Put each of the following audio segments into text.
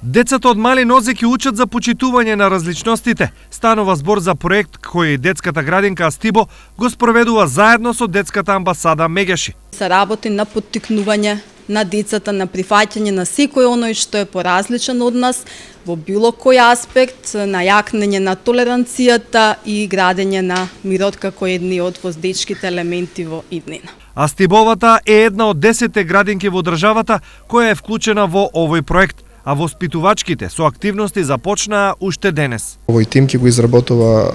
Децата од мали нозе ќе учат за почитување на различностите. Станува збор за проект кој детската градинка Астибо го спроведува заедно со детската амбасада Мегеши. Се работи на поттикнување на децата, на прифаќање на секој оној што е поразличен од нас во било кој аспект, на јакнење на толеранцијата и градење на мирот како едни од воздечките елементи во иднина. Астибовата е една од 10 градинки во државата која е вклучена во овој проект, а воспитувачките со активности започнаа уште денес. Овој тим ќе го изработува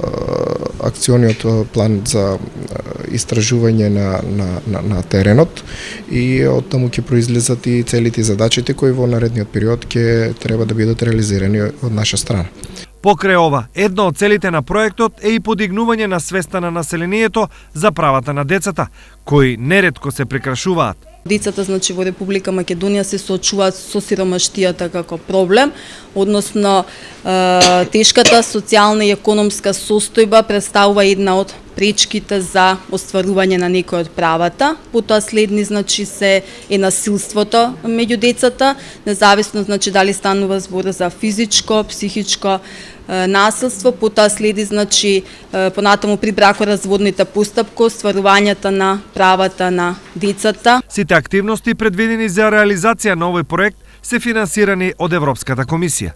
акциониот план за истражување на теренот и од таму ќе произлезат и целите и задачите кои во наредниот период ќе треба да бидат реализирани од наша страна. Покрај ова, една од целите на проектот е и подигнување на свеста на населението за правата на децата, кои неретко се прекрашуваат. Децата, значи, во Република Македонија се соочуваат со сиромаштијата како проблем, односно тешката социјална и економска состојба представува една од пречките за остварување на некои од правата. Потоа следни, значи, се е насилството меѓу децата, независно, значи, дали станува збор за физичко, психичко насилство, потоа следи, значи, понатаму при бракоразводните постапки, остварувањето на правата на децата. Сите активности предвидени за реализација на овој проект се финансирани од Европската комисија.